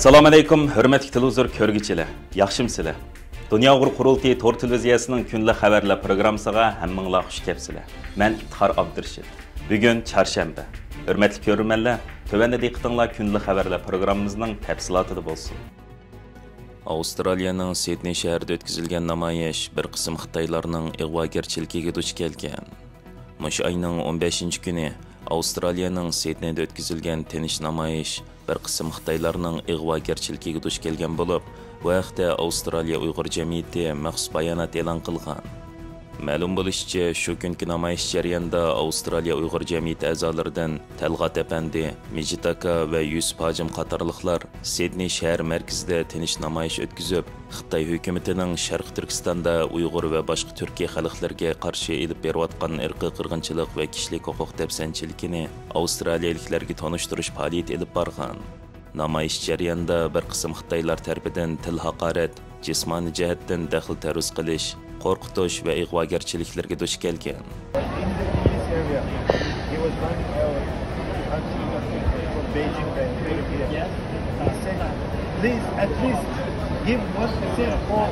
Assalomu alaykum, hurmatli televizor ko'rguvchilar. Yaxshimsizlar? Dunyo qurultiyi to'r televiziyasining kunlik xabarlar programmasiga hammanglar xush kelibsizlar. Men Iftixor Abdurashid. Bugun chorshanba. Hurmatli ko'ruvchilar, tövəndə diqqətinizlər kunlik xabarlar programmamızning tafsilotida bo'lsin. Avstraliyaning Sidney shahrida o'tkazilgan namoyish bir qism Xitoylarning ig'vogarchiligiga duch kelgan. Mush oyning 15-kuni Avstraliyaning Sidneyda o'tkazilgan tinish namoyish bir qism Xitoylarning ig'vogarchiligiga duch kelgan bo'lib, bu haqda Avstraliya Uyg'ur jamiyati maxsus bayonot e'lon qilgan. Ma'lum bo'lishicha, shu kungi namoyish jarayonida Avstraliya Uyg'ur jamiyati a'zolaridan Talg'at Apandi, Mijitaka va Yusuf Hojim qatorliqlar Sidney shahar markazida tinish namoyish o'tkazib, Xitoy hukumatining Sharq Turkistonda Uyg'ur va boshqa Turkiy xalqlarga qarshi elib berayotgan irqiy qirg'inchilik va kishilik huquq dafsanchiligini avstraliyaliklarga tanishtirish faoliyati elib borgan. Namoyish jarayonida bir qism Xitoylar tarafidan til haqorat, jismoniy jihatdan daxl taruz qilish, qo'rqitish va ig'vogarchiliklarga duch kelgan. Please at least give 1% for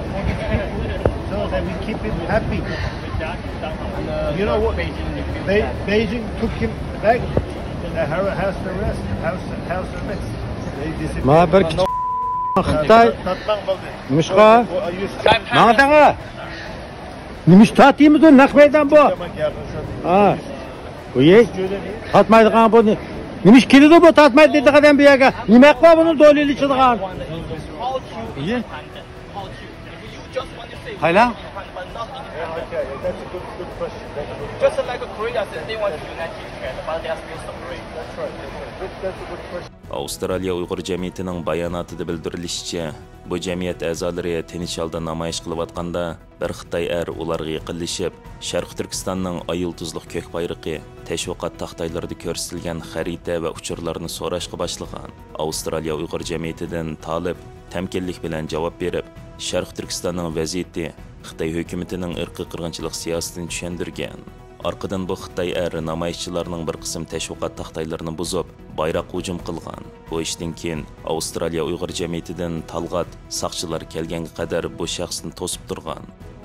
so that we keep him happy. You know what? Beijing took him back. House arrest. Ma bir Xitoy Mishqa Mağdağa Nimiş tatıyımız o nakmeyden bu. Ha. Bu ye. Tatmaydı kan bu. Nimiş kilidi bu tatmaydı dedi kadar bir yere. Nimek var bunun doluyla çıdığan. İyi. Hayla. Just like Korea said, they want to unite together, but they are still separated. That's right. That's a good question. Avstraliya Uyg'ur jamiyatining bayonotida bildirilishicha, bu jamiyat a'zolari tinch holda namoyish qilayotganda bir Xitoy ularga yaqinlashib, Sharq Turkistonning ayiltuzliq ko'k bayrog'i, tashviqot taxtaylarida ko'rsatilgan xarita va uchurlarni so'rashga boshlagan. Avstraliya Uyg'ur jamiyatidan talib tamkinlik bilan javob berib, Sharq Turkistonning vaziyati Xitoy hukumatining irqiy qirg'inchilik siyosatini tushundirgan. Arqadan bu Xitoy namoyishchilarning bir qism tashviqot taxtaylarini buzib, bayroq hujum qilgan. Bu ishdan keyin Avstraliya Uyg'ur jamiyatidan Talg'at saqchilar kelganga qadar bu shaxsni to'sib turgan.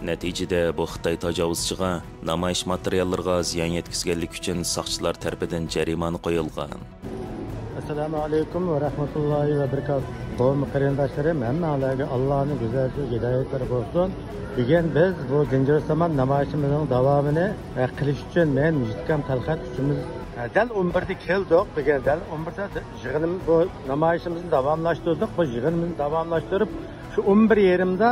Natijada bu Xitoy tajovuzchiga namoyish materiallariga ziyon yetkazganlik uchun saqchilar tarafidan jarimani qo'yilgan. Assalomu alaykum va rahmatullohi va barakatuh. Qavm qarindoshlarim, hammalarga Allohning go'zal hidoyatlari bo'lsin. Bugun biz bu Zincirsaman namoyishimizning davomini qilish uchun men Mijitkan Talxat uchimiz dal 11da keldik. Bugun dal 11da yig'inimiz bu namoyishimizni davomlashtirdik. Bu yig'inimizni davomlashtirib, shu 11:30da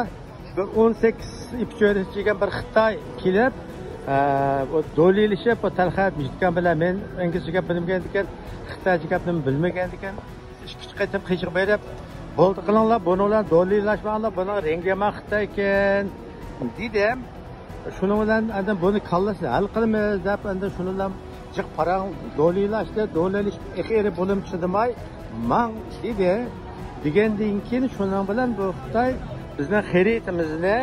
bir 18 ipcho'risiga bir Xitoy kelib, do'lilishib bu Talxat Mijitkan bilan men inglizcha gap bilmagan ekan, Xitoycha gapni bilmagan ekan, ikki qaytib qiyshiq berib, bo'ldi qilinglar, bular do'lilashmanglar, buning rengi yomon Xitoy ekan. Dedim, şunu bilan endi buni kallasini hal qilamiz deb endi shuni bilan jiq parang do'lilashdi, do'lilish ixiri bo'lim chidamay, man dedi. Degandan keyin shuning bilan bu Xitoy bizning xaritamizni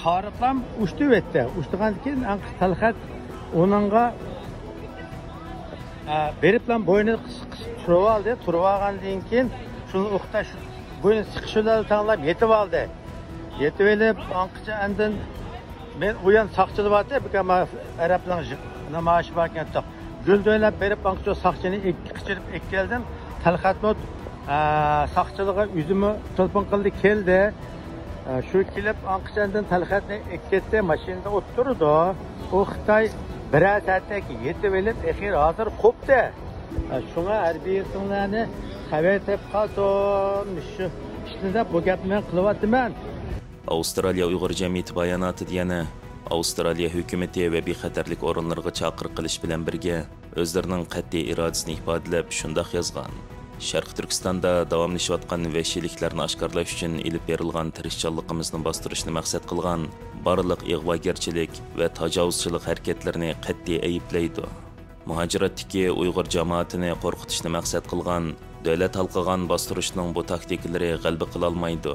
qariblam ushti etdi. Ushtigandan keyin Talxat onunga beriblam bo'yni turib oldi. Turib olgandan keyin shuni o'qtash bo'yni siqishlarni tanlab yetib oldi. Yetib elib, anqıca endin men uyan saqçılık vardı, bir ama Arapların namoyishi bor ekan. Gül o'ylab berib, anqıca saqchini qichirib keldim. Talxat mot saqchılığa üzümü telefon qildi, keldi. Shu kelib anqıcandan Talxatni ketdi, mashinada o'tirdi. O Xitoy bir soatdan yetib elib, axir hozir qo'pdi. Shunga harbiylarni xabar tep qoldim. Shu ishni bu gapni men qilyapman. Avstraliya Uyg'ur jamiyati bayonotida yana Avstraliya hukumati va bexatarlik o'rinlariga chaqiriq qilish bilan birga o'zlarining qat'iy irodasini ifodalab shunday yozgan. Sharq Turkistonda davomlashayotgan vahshiyliklarni oshkorlash uchun ilib berilgan tirishchanligimizni bostirishni maqsad qilgan barliq ig'vogarchilik va tajovuzchilik harakatlarini qat'iy ayiblaydi. Muhojiratdagi Uyg'ur jamoatini qo'rqitishni maqsad qilgan davlat halqagan bostirishning bu taktikalari g'alaba qila olmaydi.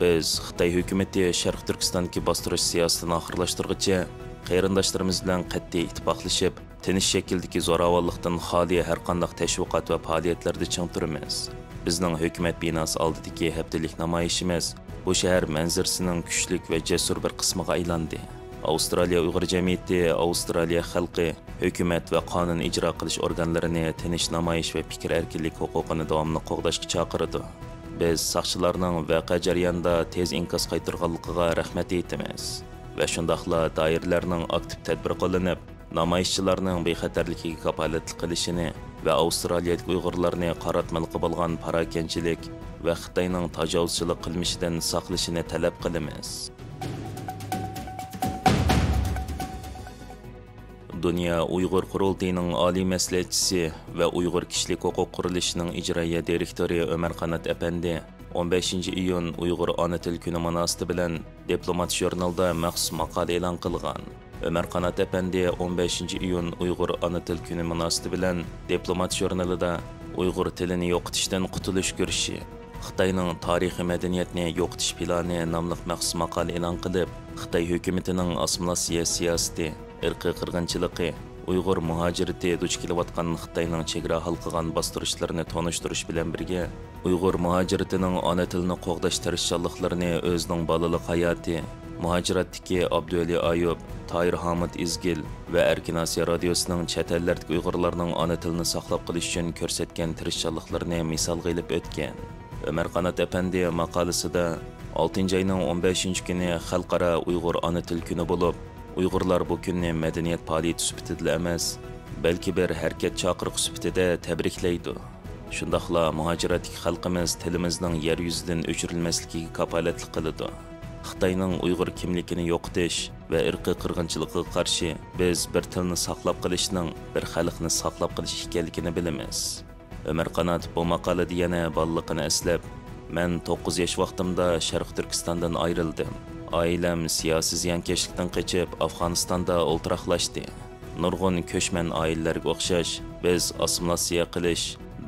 Biz Xitoy hukumati Sharq Turkistondagi bostirish siyosatini oxirlashtirguncha qarindoshlarimiz bilan qat'iy ittifoqlashib, tinish shakldagi zo'ravonlikdan xoli har qanday tashviqot va faoliyatlarda ching turamiz. Bizning hukumat binosi oldidagi haftalik namoyishimiz bu shahar manzarasining kuchli va jasur bir qismiga aylandi. Avstraliya Uyg'ur jamiyati, Avstraliya xalqi, hukumat va qonun ijro qilish organlarini tinish namoyish va fikr erkinlik huquqini davomli qo'g'dashga chaqirdi. Biz soqchilarning voqea jarayonida tez inkas qaytarganligiga rahmat aytamiz va shundaqla doiralarning aktiv tadbir qo'llanib, namoyishchilarning bexatarligiga kafolatlik qilishini va Avstraliyalik Uyg'urlarni qaratmalikqa bo'lgan parakanchilik va Xitoyning tajovuzchilik qilmishidan saqlashini talab qilamiz. Dünya Uyghur Qurultayının Ali Məsləhətçisi və Uyghur Kişilik Hüquq Quruluşunun icroiya direktori Ömer Qanat Əpəndi 15 iyun Uyghur Ana Til Günü münasibəti bilan Diplomat jurnalda məxsus maqala e'lon qilgan. Ömer Qanat Əpəndi 15 iyun Uyghur Ana Til Günü münasibəti bilan Diplomat jurnalida Uyghur tilini yo'qotishdan qutulish kurshi, Xitoyning tarixiy madaniyatni yo'qotish plani nomli maxsus maqola e'lon qilib, Xitoy hukumatining assimilyatsiya siyosati, irqiy qirg'inchiligi, Uyg'ur muhojirati duch kelayotgan Xitoyning chegara hal qilgan bostirishlarini tonishtirish bilan birga, Uyg'ur muhojiratining ona tilini qo'g'dash tirishchanliklarini o'zining bolalik hayoti, muhojiratdagi Abduvali Ayub, Tahir Hamid Izgil va Erkin Asiya radiosining chet ellardagi Uyg'urlarning ona tilini saqlab qolish uchun ko'rsatgan tirishchanliklarini misol qilib o'tgan. Ömer Qanat Əpəndi maqolasida 6 ayning 15 kuni xalqaro Uyg'ur ona til kuni bo'lib, Uyg'urlar bu kunni madaniyat faoliyati sifatida emas, balki bir harakat chaqiriq sifatida tabriklaydi. Shundaqla muhojiratlik xalqimiz tilimizning yer yuzidan o'chirilmasligiga kafolatlik qiladi. Xitoyning Uyg'ur kimligini yo'qotish va irqiy qirg'inchilikka qarshi biz bir tilni saqlab qolishning, bir xalqni saqlab qolish ekanligini bilamiz. Ömer Qanat bu maqolada yana bolaligini eslab, "Men 9 yosh vaqtimda Sharq Turkistondan ayrildim. Oilam siyosiy ziyonkashlikdan qochib Afg'onistonda o'ltiraqlashdi. Nurg'un ko'chman oilalarga o'xshash biz assimilyatsiya qilish,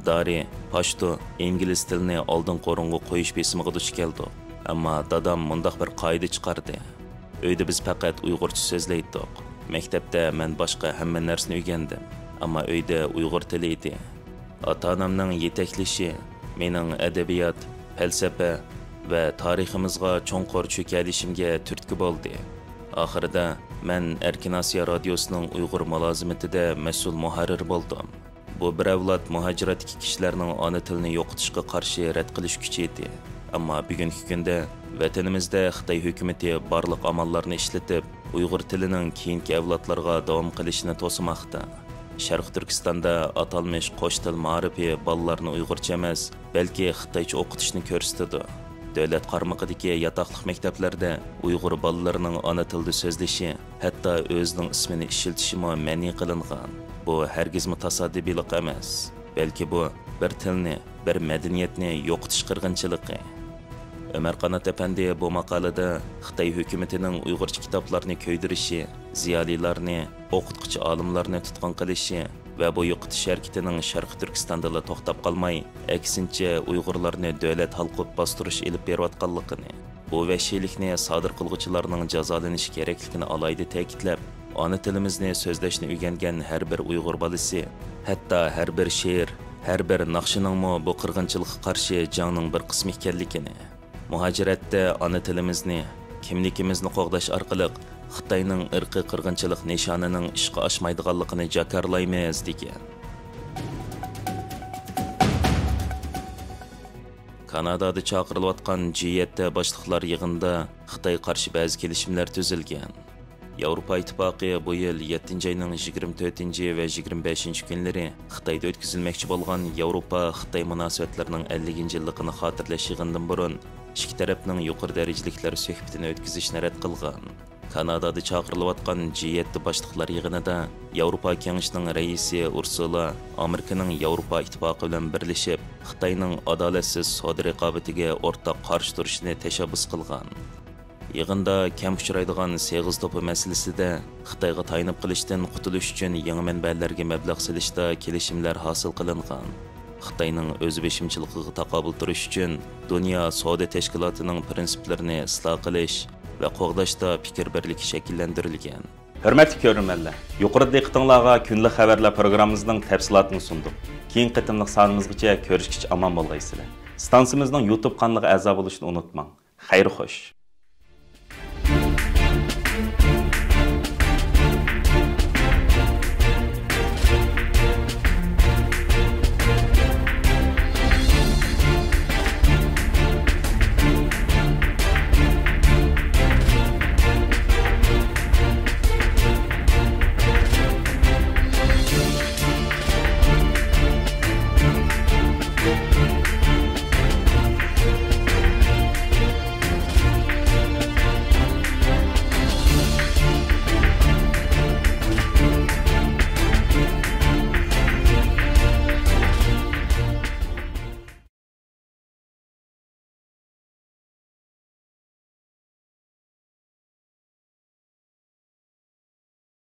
dari, pashto, ingliz tilini oldin qo'ringa qo'yish besimiga duch keldik. Ammo dadam mundaq bir qoida chiqardi. Uyda biz faqat Uyg'urcha so'zlaydik. Maktabda men boshqa hamma narsani o'rgandim, ammo uyda Uyg'ur tili edi. Ota-onamning yetaklashi mening adabiyot, falsafa va tariximizga cho'nqur cho'kalishimga turtki bo'ldi. Oxirida men Erkin Asiya radiosining Uyg'ur mulozimatida mas'ul muharrir bo'ldim. Bu bir avlod muhojiratdagi kishilarning ona tilini yo'qotishga qarshi rad qilish kuchi edi. Ammo bugungi kunda vatanimizda Xitoy hukumati barliq amallarni ishlatib, Uyg'ur tilining keyingi avlodlarga davom qilishini to'smoqda. Sharq Turkistonda atalmış qo'sh til ma'rifi bolalarni Uyg'urcha emas, balki Xitoycha o'qitishni ko'rsatadi. Davlat qarmog'idagi yotoqliq maktablarda Uyg'ur bolalarining ona tilida so'zlashi, hatto o'zining ismini ishiltishi ma'ni qilingan. Bu hargizmi tasodifiylik emas, balki bu bir tilni, bir madaniyatni yo'qotish qirg'inchiligi. Ömer Qanat Əpəndi bu maqolada Xitoy hukumatining Uyg'urcha kitoblarni ko'ydirishi, ziyolilarni, o'qituvchi olimlarni tutqun qilishi va bu yo'qotish harakatining Sharq Turkistonda to'xtab qolmay, aksincha Uyg'urlarni davlat halqib bostirish ilib berayotganligini, bu vahshiylikni sodir qiluvchilarning jazolanishi kerakligini alayda ta'kidlab, ona tilimizni so'zlashni o'rgangan har bir Uyg'ur bolasi, hatto har bir she'r, har bir naqshining bu qirg'inchilikqa qarshi jangning bir qismi ekanligini, muhojiratda ona tilimizni, kimligimizni qo'g'dash orqali Xitoyning irqiy qirg'inchilik nishonining ishga oshmaydiganligini jakarlaymiz degan. Kanadada chaqirilayotgan G7 boshliqlar yig'inida Xitoy qarshi ba'zi kelishimlar tuzilgan. Yevropa İttifaqı bu yil 7 ayning 24 va 25 kunlari Xitoyda o'tkazilmoqchi bo'lgan Yevropa-Xitoy munosabatlarining 50-yilligini xotirlash yig'inidan burun ikki tarafning yuqori darajaliklar suhbatini o'tkazishni rad qilgan. Kanadada chaqirilayotgan G7 boshliqlar yig'inida Yevropa Kengashining raisi Ursula Amerikaning Yevropa İttifaqı bilan birlashib Xitoyning adolatsiz savdo raqobatiga o'rtaq qarshi turishni tashabbus qilgan. Yig'inda kam uchraydigan seg'iz to'pi masalasida Xitoyga tayinib qilishdan qutulish uchun yangi manbalarga mablag' solishda kelishimlar hosil qilingan. Xitoyning o'z beshimchiligiga taqobil turish uchun Dunyo savdo tashkilotining prinsiplarini isloh qilish va qo'g'dashda fikr birligi shakllantirilgan. Hörmətli görürmənlər, yuqarıda diqqətinizə günlük xəbərlər proqramımızın təfsilatını sunduk. Keyin qitimliq sanımızgacha ko'rishgacha aman bo'lgaysizlar. Stansiyamizning YouTube kanaliga a'zo bo'lishni unutmang. Xayr xo'sh.